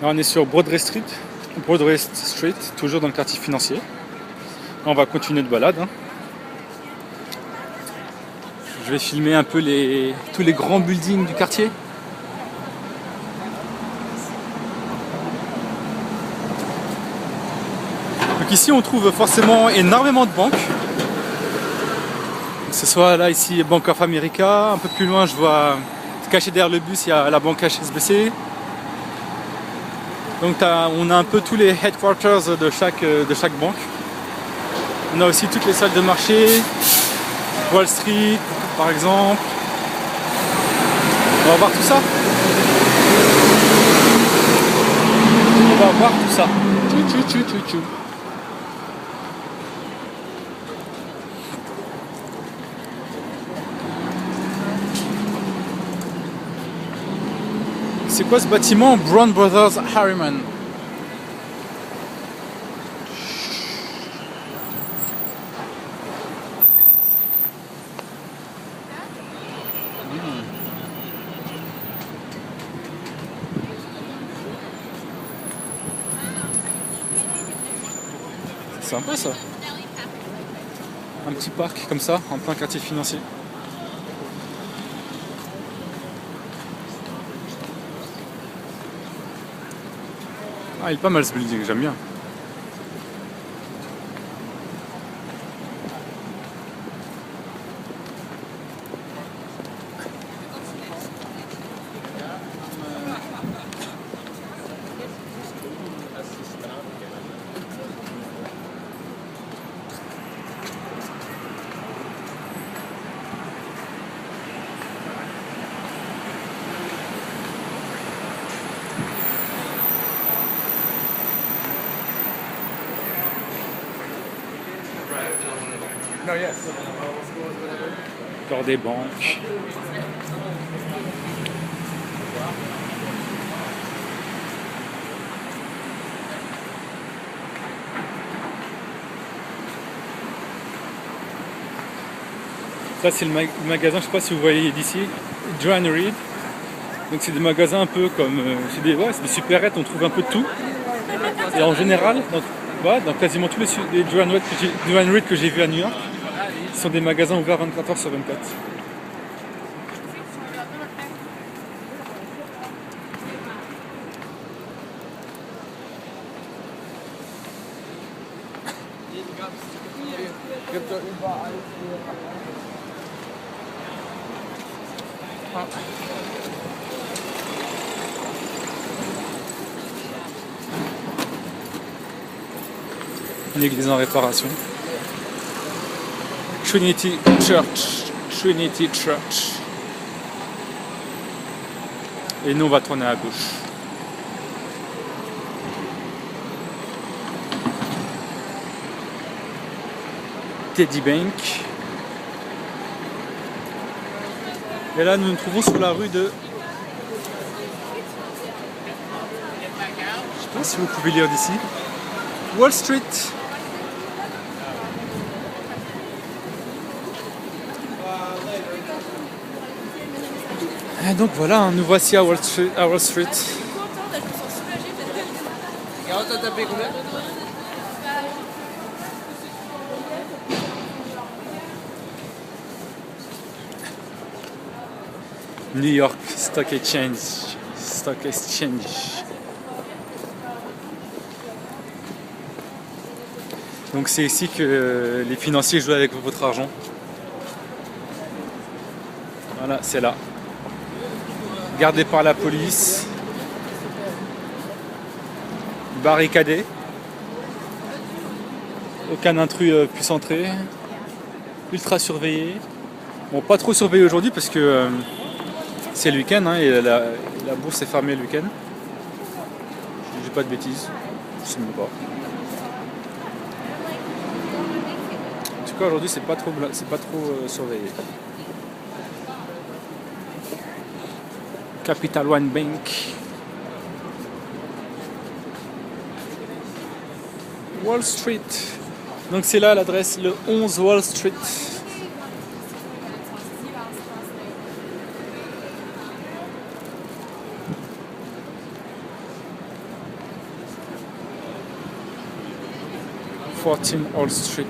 Là, on est sur Broadway Street, toujours dans le quartier financier. Là, on va continuer de balade. Je vais filmer un peu tous les grands buildings du quartier. Donc ici, on trouve forcément énormément de banques. Que ce soit là, ici, Bank of America. Un peu plus loin, je vois, caché derrière le bus, il y a la banque HSBC. Donc on a un peu tous les headquarters de chaque banque. On a aussi toutes les salles de marché, Wall Street par exemple. On va voir tout ça. On va voir tout ça. Tchou. C'est quoi ce bâtiment? Brown Brothers Harriman. C'est sympa ça. Un petit parc comme ça, en plein quartier financier. Ah, il est pas mal ce building, j'aime bien. Encore des banques. Ça c'est le magasin, je sais pas si vous voyez d'ici, Joanne Reed. Donc c'est des magasins un peu comme, c'est des supérettes, on trouve un peu de tout. Et en général, dans quasiment tous les Joanne Reed que j'ai vus à New York, ce sont des magasins ouverts 24 heures sur 24. Une église en réparation. Trinity Church. Et nous on va tourner à gauche. Teddy Bank. Et là nous nous trouvons sur la rue de... Je sais pas si vous pouvez lire d'ici. Wall Street. Et donc voilà, nous voici à Wall Street. New York Stock Exchange. Donc c'est ici que les financiers jouent avec votre argent. Voilà, c'est là. Gardé par la police. Barricadé. Aucun intrus puisse entrer. Ultra surveillé. Bon, pas trop surveillé aujourd'hui parce que c'est le week-end et la bourse est fermée le week-end. Je dis pas de bêtises. Je sais même pas. En tout cas aujourd'hui c'est pas trop surveillé. Capital One Bank. Wall Street. Donc c'est là l'adresse, le 11 Wall Street. 14 Old Street.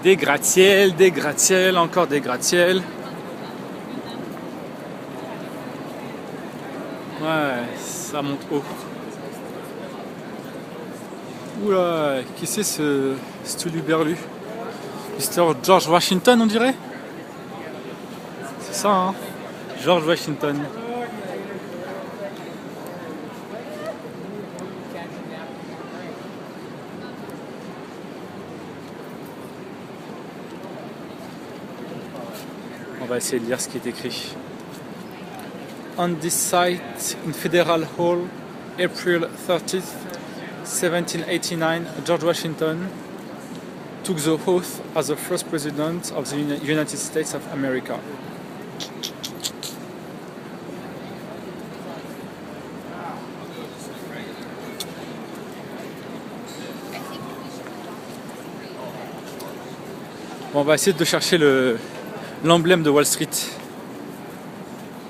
Des gratte-ciel, encore des gratte-ciel. Ouais, ça monte haut. Oula, qui c'est ce Stuluberlu? Mr. George Washington, on dirait? C'est ça, hein? George Washington. On va essayer de lire ce qui est écrit. On this site in Federal Hall, April 30th, 1789, George Washington took the oath as the first president of the United States of America. Bon, on va essayer de chercher l'emblème de Wall Street.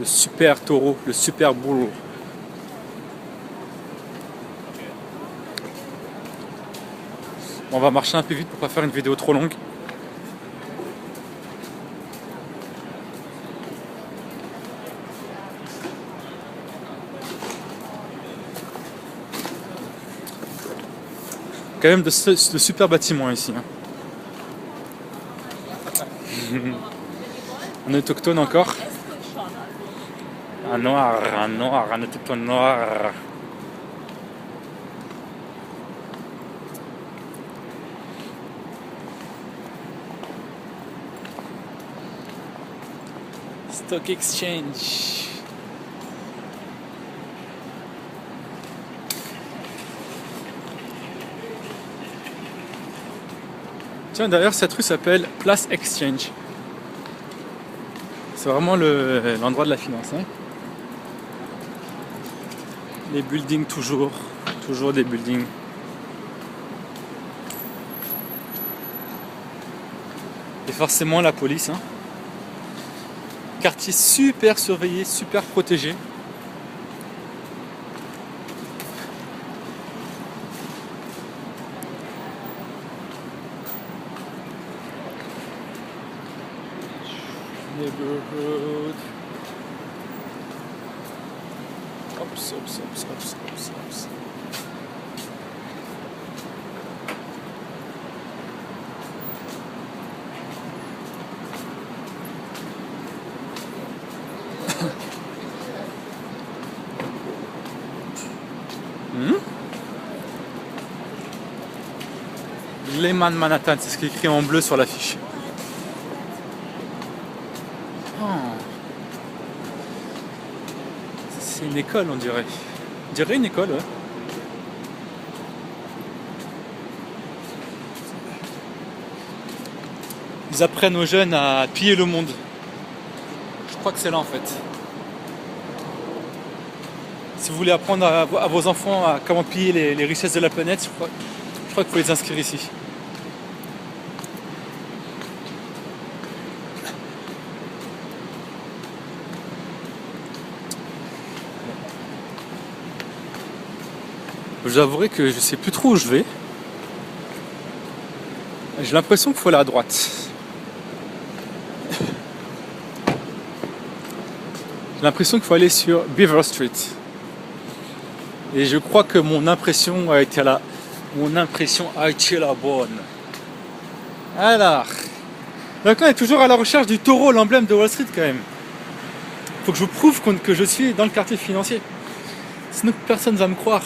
Le super taureau, le super bull. On va marcher un peu vite pour pas faire une vidéo trop longue. Quand même de super bâtiments ici. Hein. Un autochtone encore. Un noir, un autochtone noir. Stock Exchange. Tiens, d'ailleurs, cette rue s'appelle Place Exchange. C'est vraiment l'endroit de la finance. Hein. Les buildings toujours des buildings. Et forcément la police. Hein. Quartier super surveillé, super protégé. Neighborhood. Ops. Lehman Manhattan, c'est ce qui est écrit en bleu sur l'affiche. Oh. C'est une école, on dirait. On dirait une école, ouais. Ils apprennent aux jeunes à piller le monde. Je crois que c'est là en fait. Si vous voulez apprendre à vos enfants à comment piller les richesses de la planète, je crois qu'il faut les inscrire ici. J'avouerai que je sais plus trop où je vais. J'ai l'impression qu'il faut aller à droite. J'ai l'impression qu'il faut aller sur Beaver Street. Et je crois que mon impression a été la bonne. Alors, donc on est toujours à la recherche du taureau, l'emblème de Wall Street quand même. Faut que je vous prouve que je suis dans le quartier financier. Sinon personne ne va me croire.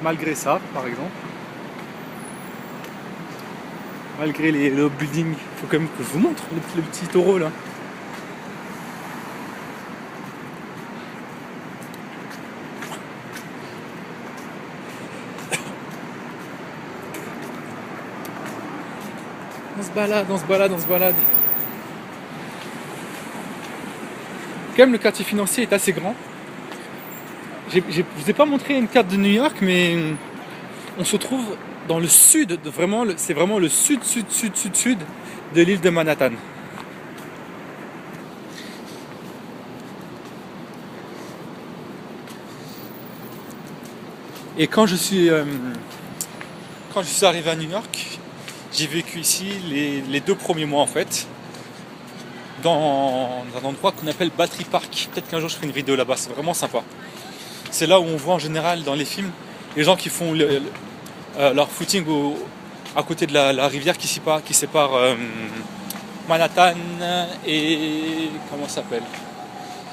Malgré ça, par exemple. Malgré les hauts buildings, il faut quand même que je vous montre le petit taureau là. On se balade, on se balade, on se balade. Quand même, le quartier financier est assez grand. Je vous ai pas montré une carte de New York, mais on se trouve dans le sud, c'est vraiment le sud de l'île de Manhattan. Et quand je suis arrivé à New York, j'ai vécu ici les 2 premiers mois en fait, dans un endroit qu'on appelle Battery Park. Peut-être qu'un jour je ferai une vidéo là-bas, c'est vraiment sympa. C'est là où on voit en général dans les films les gens qui font leur footing à côté de la rivière qui sépare Manhattan et comment ça s'appelle,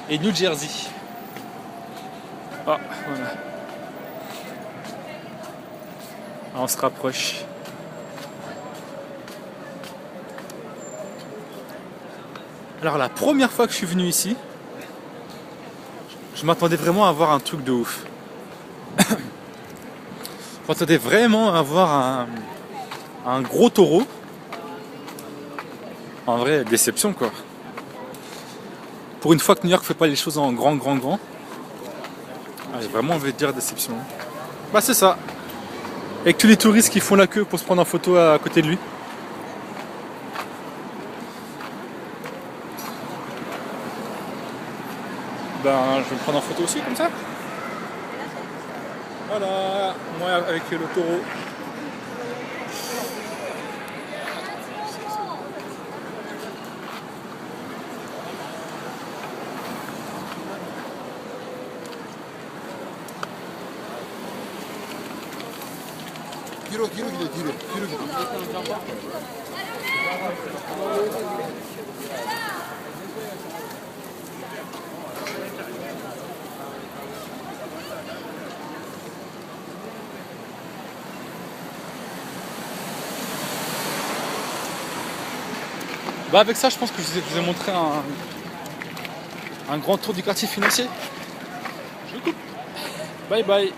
et New Jersey. Ah, voilà. On se rapproche. Alors la première fois que je suis venu ici, je m'attendais vraiment à voir un truc de ouf. Je m'attendais vraiment à voir un gros taureau. En vrai, déception quoi. Pour une fois que New York fait pas les choses en grand. J'ai vraiment envie de dire déception. Bah c'est ça. Avec tous les touristes qui font la queue pour se prendre en photo à côté de lui. Ben je vais me prendre en photo aussi comme ça. Voilà, moi avec le taureau. 뒤로 기대 뒤로 기대. Bah avec ça je pense que je vous ai montré un grand tour du quartier financier. Je coupe. Bye bye.